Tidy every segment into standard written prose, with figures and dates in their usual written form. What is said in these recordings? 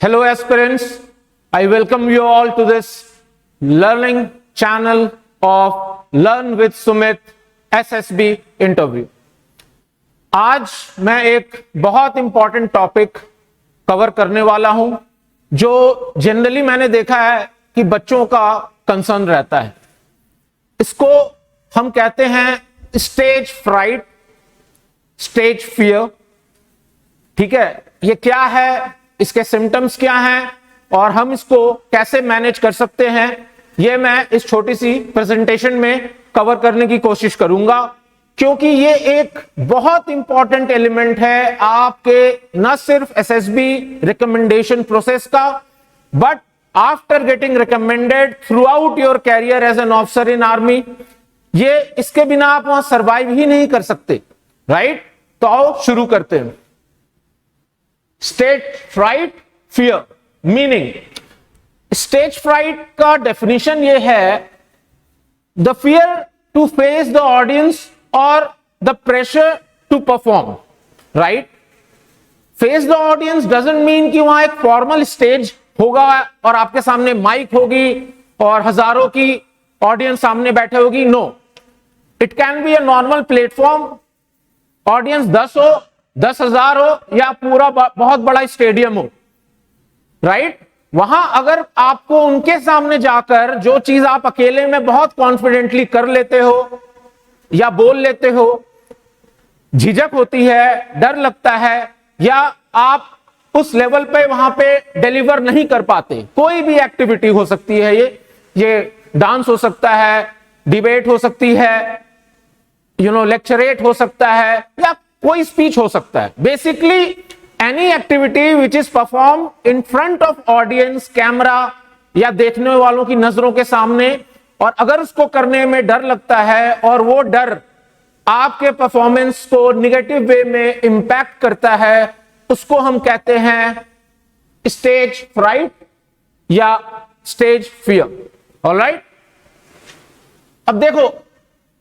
Hello aspirants, I welcome you all to this learning channel of Learn with Sumit SSB interview. आज मैं एक बहुत important topic cover करने वाला हूं जो जनरली मैंने देखा है कि बच्चों का कंसर्न रहता है। इसको हम कहते हैं स्टेज फ्राइट, स्टेज फियर। ठीक है, ये क्या है, इसके सिम्टम्स क्या हैं और हम इसको कैसे मैनेज कर सकते हैं, ये मैं इस छोटी सी प्रेजेंटेशन में कवर करने की कोशिश करूंगा, क्योंकि ये एक बहुत इंपॉर्टेंट एलिमेंट है आपके न सिर्फ एसएसबी रिकमेंडेशन प्रोसेस का, but after getting recommended throughout your career as an officer in army. ये इसके बिना आप वहां सर्वाइव ही नहीं कर सकते, राइट? तो आओ शुरू करते हैं। Stage fright fear meaning, stage fright का डेफिनेशन ये है the fear to face the audience और the pressure to perform, right? Face the audience doesn't mean कि वहां एक फॉर्मल स्टेज होगा और आपके सामने माइक होगी और हजारों की ऑडियंस सामने बैठे होगी। No, it can be a normal platform, audience 10 हो, 10,000 हो या पूरा बहुत बड़ा स्टेडियम हो, राइट? वहां अगर आपको उनके सामने जाकर जो चीज आप अकेले में बहुत कॉन्फिडेंटली कर लेते हो या बोल लेते हो, झिझक होती है, डर लगता है, या आप उस लेवल पे वहां पे डिलीवर नहीं कर पाते। कोई भी एक्टिविटी हो सकती है, ये डांस हो सकता है, डिबेट हो सकती है, लेक्चरेट हो सकता है, या कोई स्पीच हो सकता है। Basically any activity which is perform in front of audience, camera या देखने वालों की नजरों के सामने, और अगर उसको करने में डर लगता है और वो डर आपके परफॉर्मेंस को निगेटिव वे में इंपैक्ट करता है, उसको हम कहते हैं स्टेज फ्राइट या स्टेज फियर। ऑलराइट, अब देखो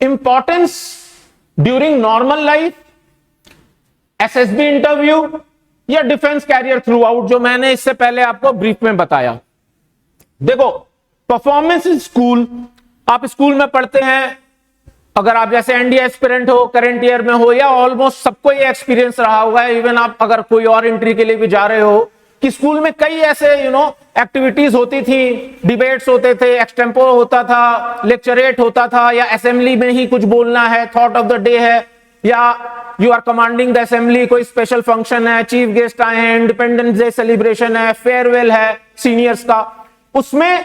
importance during normal life, SSB interview या डिफेंस कैरियर थ्रू आउट, जो मैंने इससे पहले आपको ब्रीफ में बताया। देखो, परफॉर्मेंस इन स्कूल, आप स्कूल में पढ़ते हैं, अगर आप जैसे एनडीए एस्पिरेंट हो, करंट ईयर में हो, या ऑलमोस्ट सबको ये एक्सपीरियंस रहा होगा, इवन आप अगर कोई और एंट्री के लिए भी जा रहे हो, कि स्कूल में कई ऐसे एक्टिविटीज होती थी, डिबेट्स होते थे, एक्सटेम्पो होता था, लेक्चरेट होता था, या असेंबली में ही कुछ बोलना है, थॉट ऑफ द डे है, या you are commanding the assembly, कोई स्पेशल फंक्शन है, चीफ गेस्ट आए हैं, इंडिपेंडेंस डे सेलिब्रेशन है, फेयरवेल है सीनियर्स का, उसमें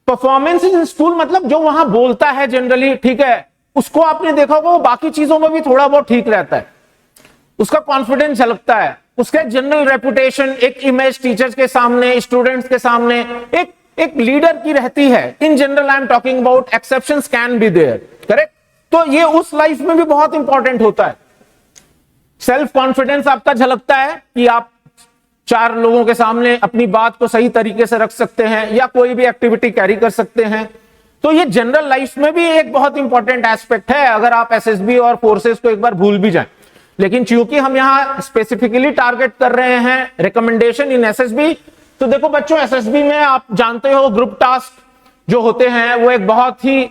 परफॉर्मेंस इन स्कूल मतलब जो वहां बोलता है जनरली, ठीक है, उसको आपने देखा होगा वो बाकी चीजों में भी थोड़ा बहुत ठीक रहता है, उसका कॉन्फिडेंस झलकता है, उसका जनरल रेपुटेशन, एक इमेज टीचर्स के सामने, स्टूडेंट्स के सामने एक लीडर की रहती है। In general I am talking about, exceptions can be there, correct? तो ये उस लाइफ में भी बहुत इंपॉर्टेंट होता है। सेल्फ कॉन्फिडेंस आपका झलकता है कि आप 4 लोगों के सामने अपनी बात को सही तरीके से रख सकते हैं या कोई भी एक्टिविटी कैरी कर सकते हैं। तो ये जनरल लाइफ में भी एक बहुत इंपॉर्टेंट एस्पेक्ट है, अगर आप एसएसबी और फोर्सेस को एक बार भूल भी जाएं। लेकिन चूंकि हम यहां स्पेसिफिकली टारगेट कर रहे हैं रिकमेंडेशन इन एसएसबी, तो देखो बच्चों, एसएसबी में आप जानते हो ग्रुप टास्क जो होते हैं वो एक बहुत ही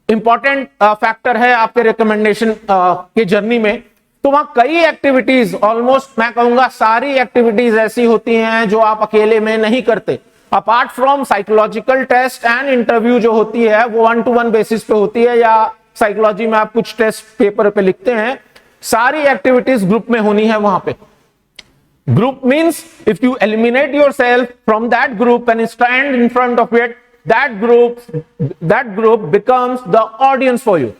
इंपॉर्टेंट फैक्टर है आपके रिकमेंडेशन के जर्नी में। तो वहां कई एक्टिविटीज, ऑलमोस्ट मैं कहूंगा सारी एक्टिविटीज ऐसी होती हैं जो आप अकेले में नहीं करते। Apart from psychological test and interview जो होती है वो 1-to-1 बेसिस पे होती है, या साइकोलॉजी में आप कुछ टेस्ट पेपर पे लिखते हैं, सारी एक्टिविटीज ग्रुप में होनी है वहां पे। Group means if you eliminate yourself from that group and stand in front of it, that group becomes the audience for you,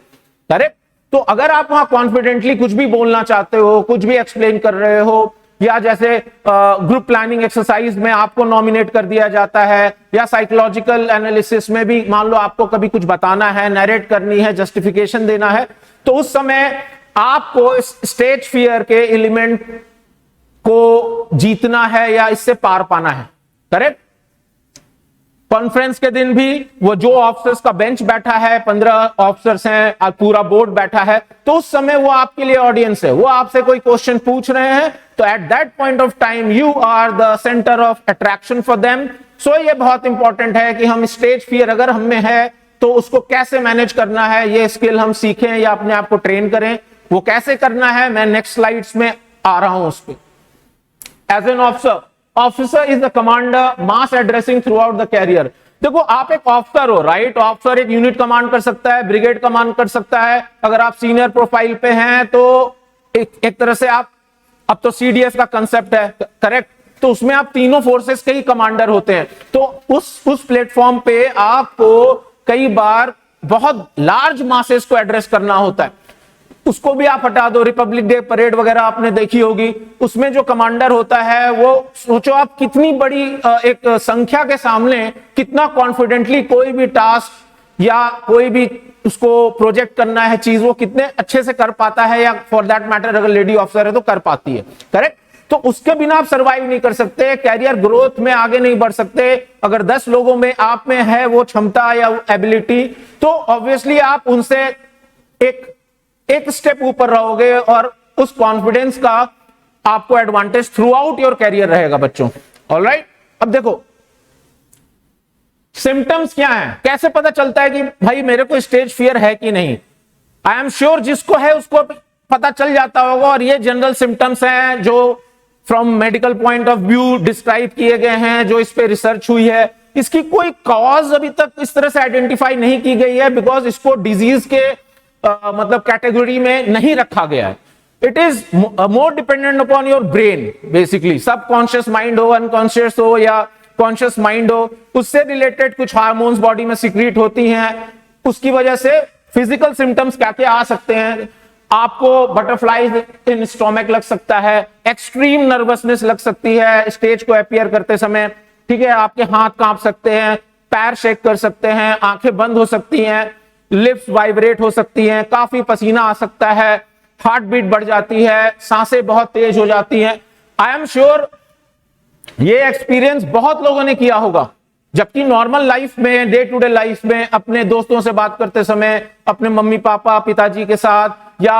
correct? तो अगर आप वहां कॉन्फिडेंटली कुछ भी बोलना चाहते हो, कुछ भी एक्सप्लेन कर रहे हो, या जैसे ग्रुप प्लानिंग एक्सरसाइज में आपको नॉमिनेट कर दिया जाता है, या साइकोलॉजिकल एनालिसिस में भी मान लो आपको कभी कुछ बताना है, नरेट करनी है, जस्टिफिकेशन देना है, तो उस समय आपको इस स्टेज फियर के एलिमेंट को जीतना है या इससे पार पाना है, करेक्ट? कॉन्फ्रेंस के दिन भी वो जो ऑफिसर्स का बेंच बैठा है, 15 ऑफिसर्स हैं, पूरा बोर्ड बैठा है, तो उस समय वो आपके लिए ऑडियंस है, वो आपसे कोई क्वेश्चन पूछ रहे हैं, तो at that point of time you are the centre of attraction for them. So ये बहुत इंपॉर्टेंट है कि हम स्टेज फियर अगर हम में है तो उसको कैसे मैनेज करना है, ये स्किल हम सीखें या अपने आप को ट्रेन करें। वो कैसे करना है मैं नेक्स्ट स्लाइड्स में आ रहा हूं उस पर। As an officer is the commander mass addressing throughout the career. देखो आप एक ऑफिसर हो, राइट? ऑफिसर एक यूनिट कमांड कर सकता है, ब्रिगेड कमांड कर सकता है, अगर आप सीनियर प्रोफाइल पे हैं तो एक तरह से आप, अब तो सीडीएस का कंसेप्ट है, करेक्ट? तो उसमें आप तीनों फोर्सेस के ही कमांडर होते हैं। तो उस प्लेटफॉर्म पे आपको कई बार बहुत लार्ज मासेस को एड्रेस करना होता है, उसको भी आप हटा दो। रिपब्लिक डे परेड वगैरह आपने देखी होगी, उसमें जो कमांडर होता है वो, सोचो आप कितनी बड़ी एक संख्या के सामने कितना कॉन्फिडेंटली कोई भी टास्क या कोई भी उसको प्रोजेक्ट करना है चीज, वो कितने अच्छे से कर पाता है, या फॉर दैट मैटर अगर लेडी ऑफिसर है तो कर पाती है, करेक्ट? तो उसके बिना आप सरवाइव नहीं कर सकते, कैरियर ग्रोथ में आगे नहीं बढ़ सकते। अगर 10 लोगों में आप में है वो क्षमता या एबिलिटी, तो ऑब्वियसली आप उनसे एक स्टेप ऊपर रहोगे और उस कॉन्फिडेंस का आपको advantage throughout your career रहेगा बच्चों। ऑलराइट, अब देखो सिम्टम्स क्या हैं, कैसे पता चलता है कि भाई मेरे को स्टेज फियर है कि नहीं? आई एम श्योर जिसको है उसको पता चल जाता होगा, और ये जनरल सिम्टम्स हैं जो from medical point of view describe किए गए हैं, जो इस पे रिसर्च हुई है। इसकी कोई कॉज अभी तक इस तरह से आइडेंटिफाई नहीं की गई है, बिकॉज इसको डिजीज के मतलब कैटेगरी में नहीं रखा गया है। It is more dependent upon your brain, basically subconscious mind हो, अनकॉन्शियस हो या कॉन्शियस माइंड हो, उससे रिलेटेड कुछ हार्मोन्स बॉडी में सीक्रेट होती हैं, उसकी वजह से फिजिकल सिम्टम्स क्या क्या आ सकते हैं। आपको बटरफ्लाईज इन स्टोमक लग सकता है, एक्सट्रीम नर्वसनेस लग सकती है स्टेज को अपीयर करते समय, ठीक है? आपके हाथ कांप सकते हैं, पैर शेक कर सकते हैं, आंखें बंद हो सकती हैं, लिप्स वाइब्रेट हो सकती हैं, काफी पसीना आ सकता है, हार्ट बीट बढ़ जाती है, सांसें बहुत तेज हो जाती हैं। आई एम श्योर ये एक्सपीरियंस बहुत लोगों ने किया होगा, जबकि नॉर्मल लाइफ में, डे टू डे लाइफ में, अपने दोस्तों से बात करते समय, अपने मम्मी पापा पिताजी के साथ, या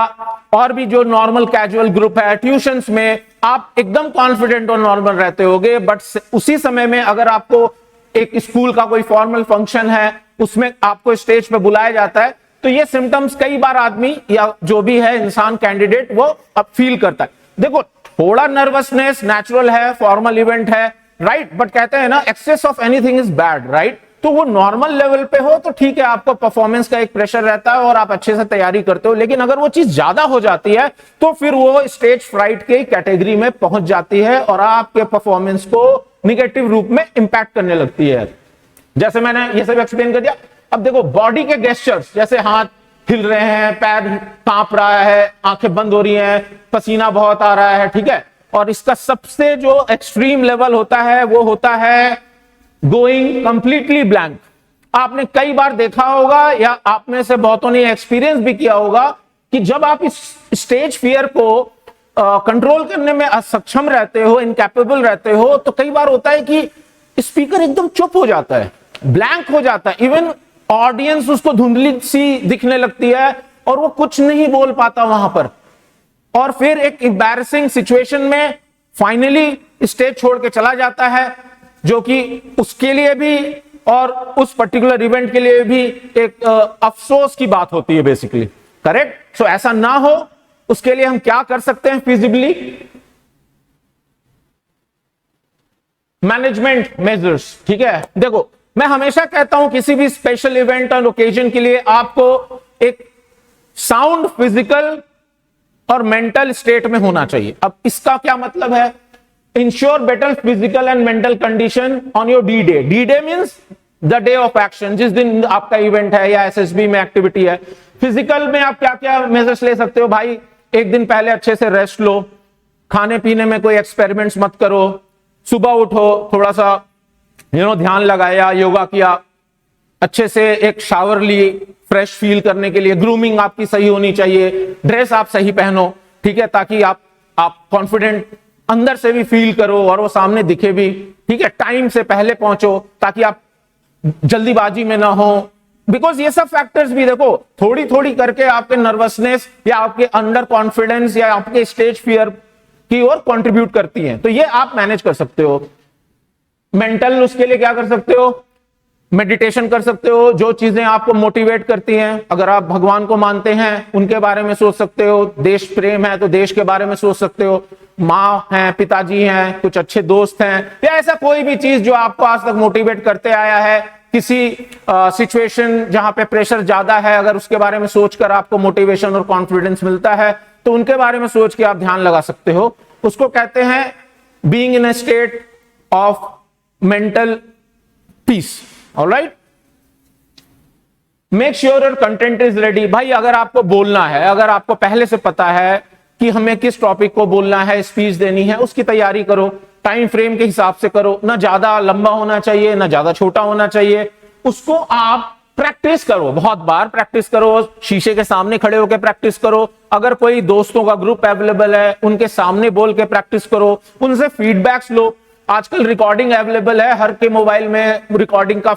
और भी जो नॉर्मल कैजुअल ग्रुप है, ट्यूशंस में, आप एकदम कॉन्फिडेंट और नॉर्मल रहते होगे। बट उसी समय में अगर आपको एक स्कूल का कोई फॉर्मल फंक्शन है, उसमें आपको स्टेज पे बुलाया जाता है, तो ये सिम्टम्स कई बार आदमी या जो भी है इंसान कैंडिडेट वो अब फील करता है। देखो थोड़ा नर्वसनेस नेचुरल है, फॉर्मल इवेंट है, राइट? बट कहते हैं ना excess of anything is bad, right? तो वो नॉर्मल लेवल पे हो तो ठीक है, आपको परफॉर्मेंस का एक प्रेशर रहता है और आप अच्छे से तैयारी करते हो, लेकिन अगर वो चीज ज्यादा हो जाती है तो फिर वो स्टेज फ्राइट के कैटेगरी में पहुंच जाती है और आपके परफॉर्मेंस को निगेटिव रूप में इंपैक्ट करने लगती है। जैसे मैंने ये सब एक्सप्लेन कर दिया। अब देखो बॉडी के गेस्चर्स, जैसे हाथ हिल रहे हैं, पैर कांप रहा है, आंखें बंद हो रही हैं, पसीना बहुत आ रहा है, ठीक है? और इसका सबसे जो एक्सट्रीम लेवल होता है वो होता है गोइंग कंप्लीटली ब्लैंक। आपने कई बार देखा होगा या आप में से बहुतों ने एक्सपीरियंस भी किया होगा कि जब आप इस स्टेज फियर को कंट्रोल करने में असक्षम रहते हो, इनकैपेबल रहते हो, तो कई बार होता है कि स्पीकर एकदम चुप हो जाता है, ब्लैंक हो जाता है, इवन ऑडियंस उसको धुंधली सी दिखने लगती है और वो कुछ नहीं बोल पाता वहां पर, और फिर एक एम्बैरेसिंग सिचुएशन में फाइनली स्टेज छोड़ के चला जाता है, जो कि उसके लिए भी और उस पर्टिकुलर इवेंट के लिए भी एक अफसोस की बात होती है बेसिकली, करेक्ट? सो ऐसा ना हो उसके लिए हम क्या कर सकते हैं फिजिबली? मैनेजमेंट मेजर्स, ठीक है? देखो मैं हमेशा कहता हूं किसी भी स्पेशल इवेंट और ओकेजन के लिए आपको एक साउंड फिजिकल और मेंटल स्टेट में होना चाहिए। अब इसका क्या मतलब है? Ensure better physical and mental condition on your D day. D day means the day of action, जिस दिन आपका इवेंट है या एसएसबी में एक्टिविटी है। फिजिकल में आप क्या क्या मेजर्स ले सकते हो भाई? एक दिन पहले अच्छे से रेस्ट लो, खाने पीने में कोई एक्सपेरिमेंट्स मत करो, सुबह उठो, थोड़ा सा ध्यान लगाया, योगा किया, अच्छे से एक शावर ली फ्रेश फील करने के लिए, ग्रूमिंग आपकी सही होनी चाहिए, ड्रेस आप सही पहनो, ठीक है? ताकि आप कॉन्फिडेंट अंदर से भी फील करो और वो सामने दिखे भी, ठीक है? टाइम से पहले पहुंचो ताकि आप जल्दीबाजी में ना हो, बिकॉज ये सब फैक्टर्स भी देखो थोड़ी थोड़ी करके आपके नर्वसनेस या आपके अंडर कॉन्फिडेंस या आपके स्टेज फियर की ओर कंट्रीब्यूट करती हैं। तो ये आप मैनेज कर सकते हो। मेंटल उसके लिए क्या कर सकते हो, मेडिटेशन कर सकते हो, जो चीजें आपको मोटिवेट करती हैं। अगर आप भगवान को मानते हैं उनके बारे में सोच सकते हो, देश प्रेम है तो देश के बारे में सोच सकते हो, माँ हैं, पिताजी हैं, कुछ अच्छे दोस्त हैं, या ऐसा कोई भी चीज जो आपको आज तक मोटिवेट करते आया है। किसी सिचुएशन जहां पे प्रेशर ज्यादा है, अगर उसके बारे में सोचकर आपको मोटिवेशन और कॉन्फिडेंस मिलता है तो उनके बारे में सोच के आप ध्यान लगा सकते हो। उसको कहते हैं being in a state of mental peace. Alright, make sure your content is ready. भाई अगर आपको बोलना है, अगर आपको पहले से पता है कि हमें किस टॉपिक को बोलना है, स्पीच देनी है, उसकी तैयारी करो, टाइम फ्रेम के हिसाब से करो, ना ज्यादा लंबा होना चाहिए ना ज्यादा छोटा होना चाहिए। उसको आप प्रैक्टिस करो, बहुत बार प्रैक्टिस करो, शीशे के सामने खड़े होकर प्रैक्टिस करो। अगर कोई दोस्तों का ग्रुप अवेलेबल है उनके सामने बोल के प्रैक्टिस करो, उनसे फीडबैक्स लो। आजकल रिकॉर्डिंग अवेलेबल है, हर के मोबाइल में रिकॉर्डिंग का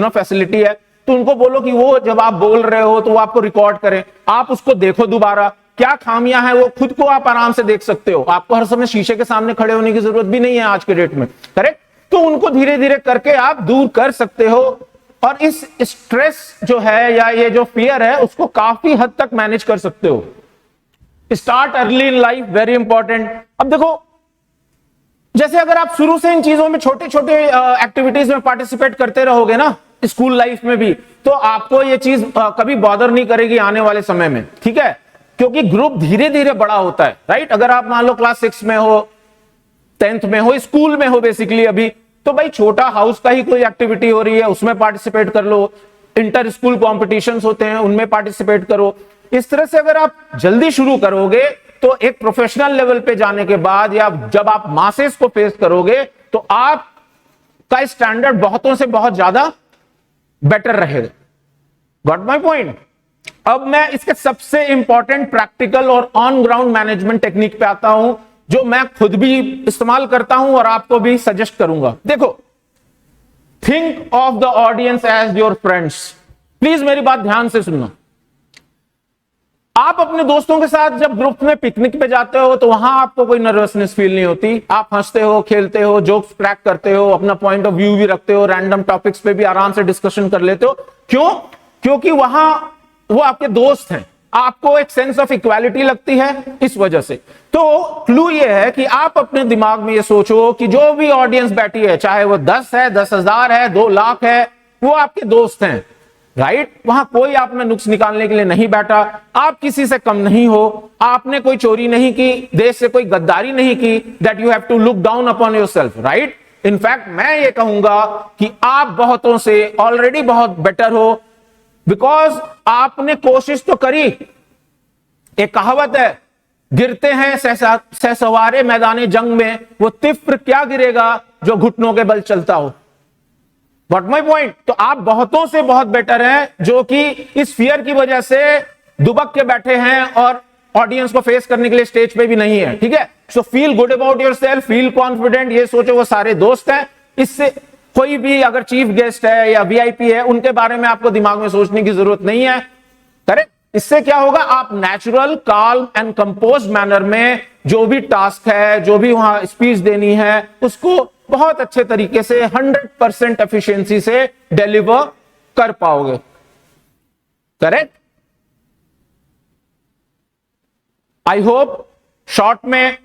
फैसिलिटी है, तो उनको बोलो कि वो जब आप बोल रहे हो तो वो आपको रिकॉर्ड करें, आप उसको देखो दोबारा, क्या खामियां हैं वो खुद को आप आराम से देख सकते हो। आपको हर समय शीशे के सामने खड़े होने की जरूरत भी नहीं है आज के डेट में, करेक्ट। तो उनको धीरे धीरे करके आप दूर कर सकते हो और इस स्ट्रेस जो है या ये जो फियर है उसको काफी हद तक मैनेज कर सकते हो। Start early in life, very important. अब देखो, जैसे अगर आप शुरू से इन चीजों में छोटे छोटे एक्टिविटीज में पार्टिसिपेट करते रहोगे ना, स्कूल लाइफ में भी, तो आपको ये चीज कभी बॉदर नहीं करेगी आने वाले समय में, ठीक है, क्योंकि ग्रुप धीरे धीरे बड़ा होता है, राइट। अगर आप मान लो क्लास 6 में हो, 10th में हो, स्कूल में हो बेसिकली अभी, तो भाई छोटा हाउस का ही कोई एक्टिविटी हो रही है उसमें पार्टिसिपेट कर लो, इंटर स्कूल कॉम्पिटिशंस होते हैं उनमें पार्टिसिपेट करो। इस तरह से अगर आप जल्दी शुरू करोगे तो एक प्रोफेशनल लेवल पे जाने के बाद या जब आप मासेस को फेस करोगे तो आपका स्टैंडर्ड बहुतों से बहुत ज्यादा बेटर रहेगा। Got my point. अब मैं इसके सबसे इंपॉर्टेंट प्रैक्टिकल और ऑन ग्राउंड मैनेजमेंट टेक्निक पे आता हूं, जो मैं खुद भी इस्तेमाल करता हूं और आपको भी सजेस्ट करूंगा। देखो, think of the audience as your friends. Please मेरी बात ध्यान से सुनना। आप अपने दोस्तों के साथ जब ग्रुप में पिकनिक पे जाते हो तो वहां आपको कोई नर्वसनेस फील नहीं होती, आप हंसते हो, खेलते हो, जोक्स क्रैक करते हो, अपना पॉइंट ऑफ व्यू भी रखते हो, रैंडम टॉपिक्स पे भी आराम से डिस्कशन कर लेते हो। क्यों? क्योंकि वहां वो आपके दोस्त हैं, आपको एक सेंस ऑफ इक्वालिटी लगती है इस वजह से। तो क्लू ये है कि आप अपने दिमाग में ये सोचो कि जो भी ऑडियंस बैठी है, चाहे वो 10 है, 10,000 है, 2 लाख है, वो आपके दोस्त हैं, राइट। वहां कोई आप में नुक्स निकालने के लिए नहीं बैठा, आप किसी से कम नहीं हो, आपने कोई चोरी नहीं की, देश से कोई गद्दारी नहीं की, that you have to look down upon yourself, right. In fact मैं ये कहूंगा कि आप बहुतों से ऑलरेडी बहुत बेटर हो, बिकॉज आपने कोशिश तो करी। एक कहावत है, गिरते हैं सहसवारे मैदाने जंग में, वो तिफ्र क्या गिरेगा जो घुटनों के बल चलता हो। What my point. तो आप बहुतों से बहुत बेटर हैं जो कि इस फियर की वजह से दुबक के बैठे हैं और ऑडियंस को फेस करने के लिए स्टेज पे भी नहीं है, ठीक है। So feel good about yourself, feel confident. ये सोचो वो सारे दोस्त हैं, इससे कोई भी अगर चीफ गेस्ट है या वीआईपी है उनके बारे में आपको दिमाग में सोचने की जरूरत नहीं है, करेक्ट। इससे क्या होगा, आप natural, calm and composed manner में जो भी टास्क है, जो भी वहां स्पीच देनी है, उसको बहुत अच्छे तरीके से 100% एफिशिएंसी से डिलीवर कर पाओगे, करेक्ट। आई होप शॉर्ट में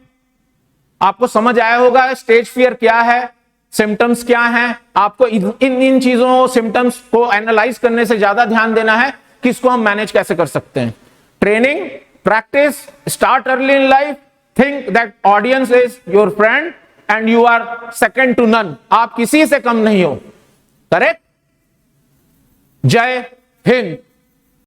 आपको समझ आया होगा स्टेज फियर क्या है, सिम्टम्स क्या हैं। आपको इन चीजों, सिम्टम्स को एनालाइज करने से ज्यादा ध्यान देना है कि इसको हम मैनेज कैसे कर सकते हैं। Training, practice, start early in life, think that audience is your friend and you are second to none. आप किसी से कम नहीं हो, करेक्ट। जय हिंद।